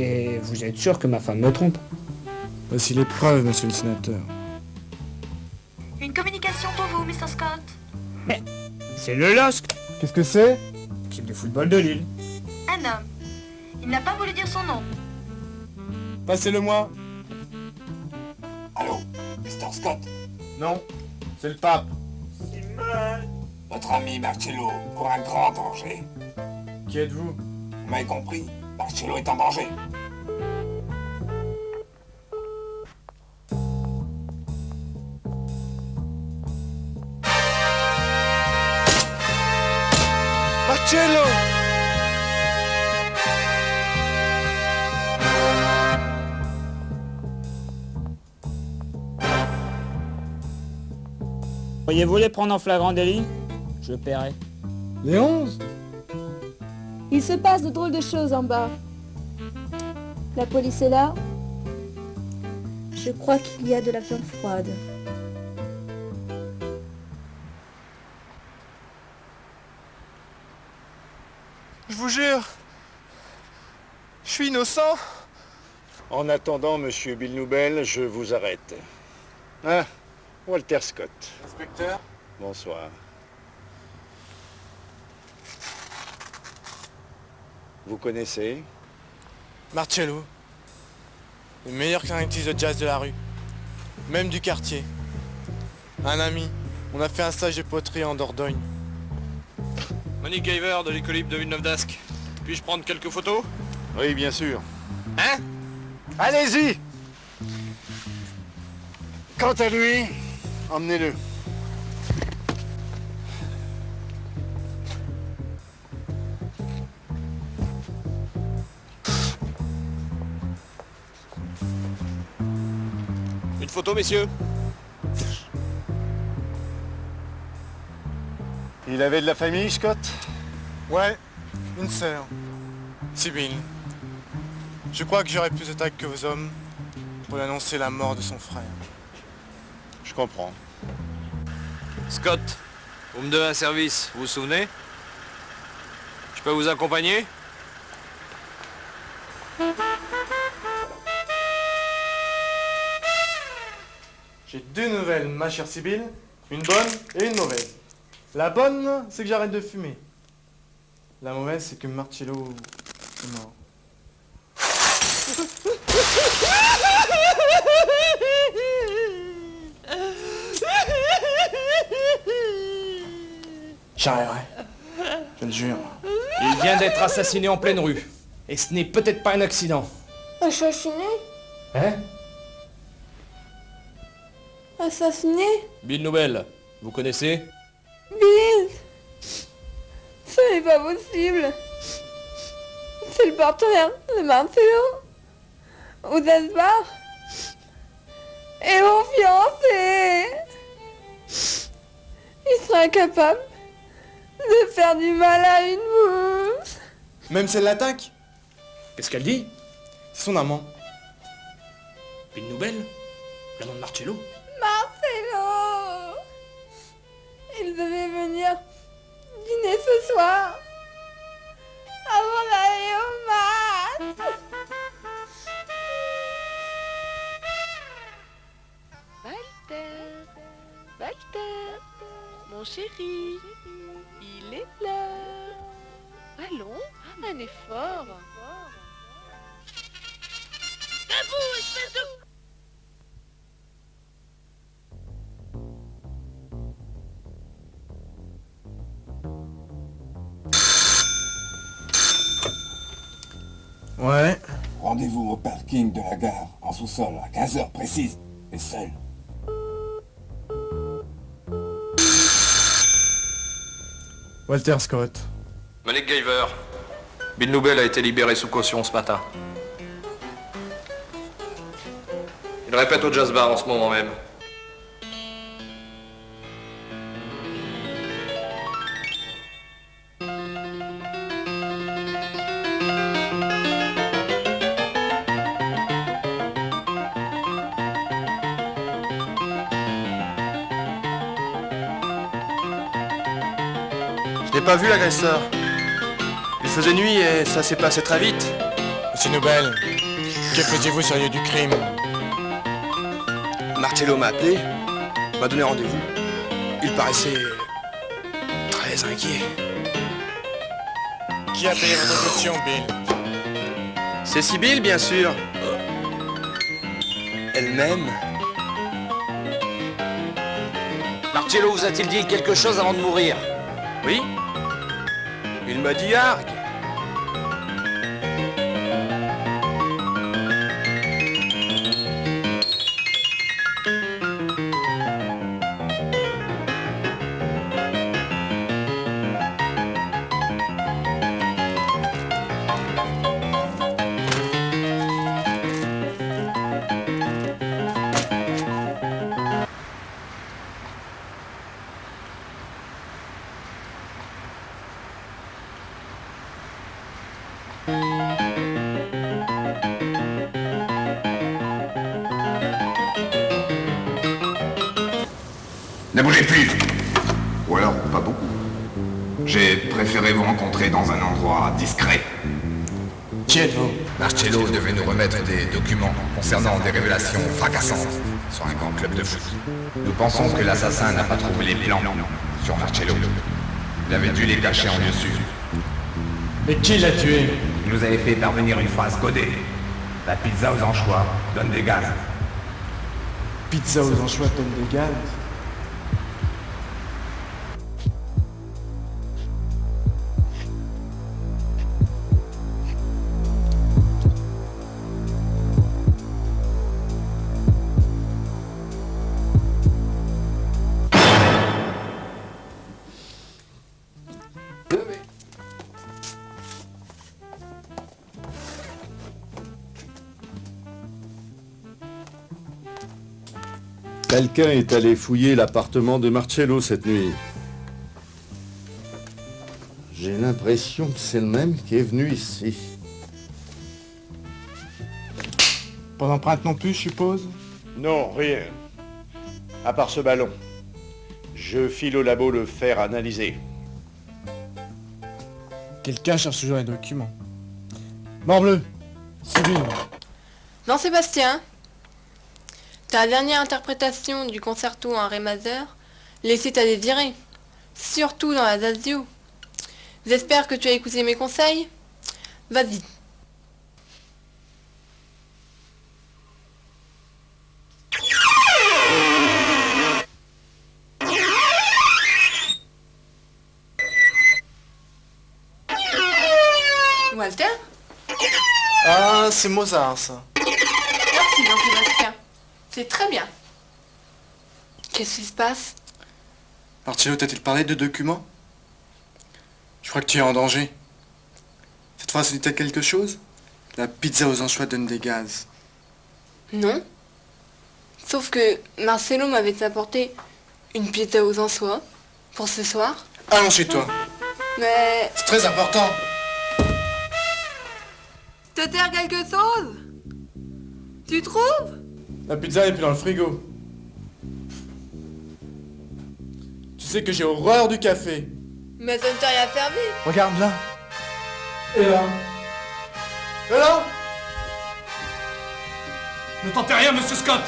Et vous êtes sûr que ma femme me trompe? Voici les preuves, monsieur le sénateur. Une communication pour vous, Mr. Scott. Mais c'est le LOSC, Qu'est-ce que c'est? équipe de football de Lille. Un homme. Il n'a pas voulu dire son nom. Passez-le-moi. Allô, Mr. Scott? Non, c'est le pape. Votre ami Marcello court un grand danger. Qui êtes-vous? Vous m'avez compris? Marcello est en danger. Marcello! Pourriez-vous les prendre en flagrant délit? Je paierai. Les 11? Il se passe de drôles de choses en bas. La police est là. Je crois qu'il y a de la viande froide. Je vous jure, je suis innocent. En attendant, monsieur Bill Noubel, je vous arrête. Ah, Walter Scott. Inspecteur? Bonsoir. Vous connaissez? Marcello. Le meilleur clarinettiste de jazz de la rue. Même du quartier. Un ami. On a fait un stage de poterie en Dordogne. Monique Gaver de l'écolibre de Villeneuve d'Ascq. Puis-je prendre quelques photos? Oui, bien sûr. Hein? Allez-y! Quant à lui, emmenez-le. Une photo, messieurs? Il avait de la famille, Scott? Ouais, une sœur. Sibylle. Je crois que j'aurais plus de tact que vos hommes pour lui annoncer la mort de son frère. Je comprends. Scott, vous me devez un service, vous vous souvenez? Je peux vous accompagner? J'ai deux nouvelles, ma chère Sibylle. Une bonne et une mauvaise. La bonne, c'est que j'arrête de fumer. La mauvaise, c'est que Marcello est mort. J'arriverai. Je le jure. Il vient d'être assassiné en pleine rue. Et ce n'est peut-être pas un accident. Assassiné? Hein? Assassiné? Bill Noubel, vous connaissez? Bill! Ce n'est pas possible. C'est le partenaire de Marcello. Au Zasbar. Et mon fiancé. Il serait incapable de faire du mal à une mouche. Même si elle l'attaque, Qu'est-ce qu'elle dit? c'est son amant. Une nouvelle? L'amant de Marcello? Marcello! Il devait venir dîner ce soir. Avant d'aller au match. Walter, mon chéri, il est là. Allons, un effort. Debout, espèce de... Ouais. Rendez-vous au parking de la gare, en sous-sol, à 15h précise, et seul. Walter Scott. Monique Gaver. Bill Noubel a été libéré sous caution ce matin. Il répète au jazz bar en ce moment même. Je n'ai pas vu l'agresseur. Il faisait nuit et ça s'est passé très vite. Monsieur Nobel, que faisiez-vous sur le lieu du crime? Marcello m'a appelé, m'a donné rendez-vous. Il paraissait très inquiet. Qui a payé votre caution, Bill? C'est Sibylle, bien sûr. Elle-même. Marcello vous a-t-il dit quelque chose avant de mourir? Oui. Il m'a dit argue. Ne bougez plus. Ou alors, pas beaucoup. J'ai préféré vous rencontrer dans un endroit discret. Qui êtes-vous? Marcello devait nous remettre des documents concernant des révélations fracassantes sur un grand club de foot. Nous pensons que l'assassin n'a pas trouvé les plans sur Marcello. Il avait dû les cacher en lieu sûr. Mais qui l'a tué? Il nous avait fait parvenir une phrase codée. La pizza aux anchois donne des gaz. Pizza aux anchois donne des gaz. Quelqu'un est allé fouiller l'appartement de Marcello cette nuit. J'ai l'impression que c'est le même qui est venu ici. Pas d'empreinte non plus, je suppose? Non, rien. À part ce ballon. Je file au labo le faire analyser. Quelqu'un cherche toujours les documents. Morbleu, Sibylle. Non, Sébastien. Ta dernière interprétation du concerto en ré majeur laissait à désirer, surtout dans l'Adagio. J'espère que tu as écouté mes conseils. Vas-y. Walter? Ah, c'est Mozart, ça. Merci, Jean-Sébastien. C'est très bien. Qu'est-ce qui se passe? Marcello t'a-t-il parlé de documents? Je crois que tu es en danger. Cette phrase dit-elle quelque chose? La pizza aux anchois donne des gaz. Non. Sauf que Marcello m'avait apporté une pizza aux anchois pour ce soir. Allons chez toi. Mais... C'est très important. te sert quelque chose? Tu trouves? La pizza est plus dans le frigo. Tu sais que j'ai horreur du café. Mais ça ne t'a rien servi. Regarde là. Et là. Et là. Ne tentez rien, monsieur Scott.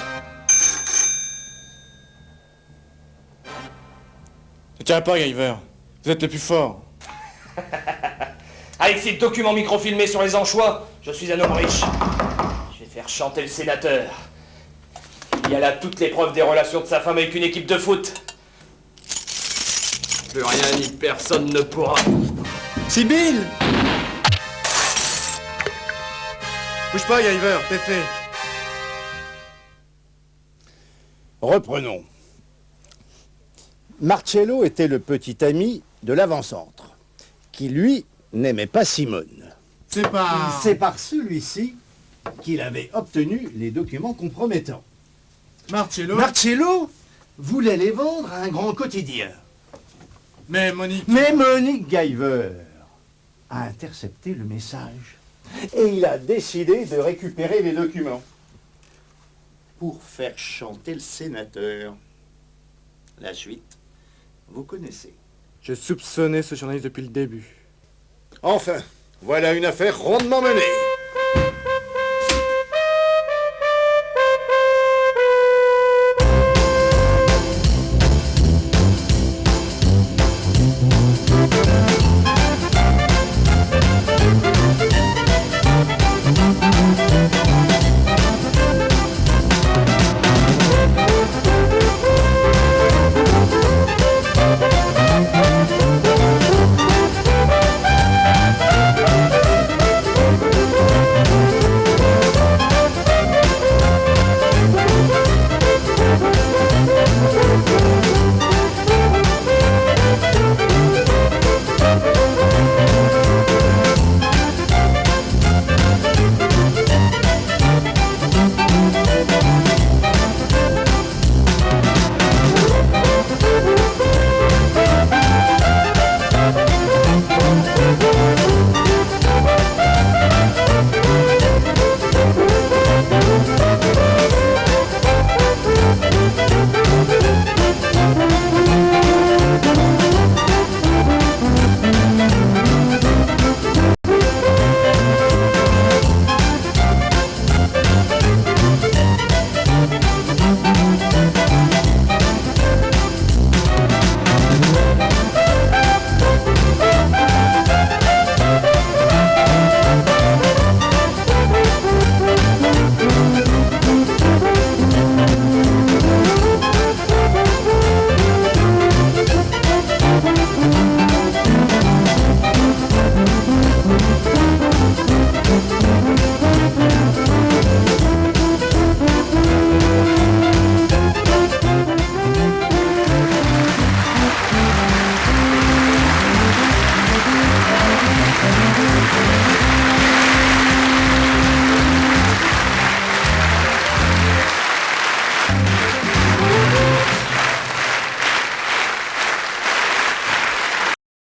Ne tirez pas, Guyver. Vous êtes le plus fort. Avec ces documents microfilmés sur les anchois, je suis un homme riche. Je vais faire chanter le sénateur. Il y a là toutes les preuves des relations de sa femme avec une équipe de foot. Plus rien ni personne ne pourra. Sibylle! Bouge pas, Guyver, t'es fait. Reprenons. Marcello était le petit ami de l'avant-centre, qui lui n'aimait pas Simone. C'est par celui-ci qu'il avait obtenu les documents compromettants. Marcello voulait les vendre à un grand quotidien. Mais Monique Guyver a intercepté le message et il a décidé de récupérer les documents pour faire chanter le sénateur. La suite, vous connaissez. Je soupçonnais ce journaliste depuis le début. Enfin, voilà une affaire rondement menée.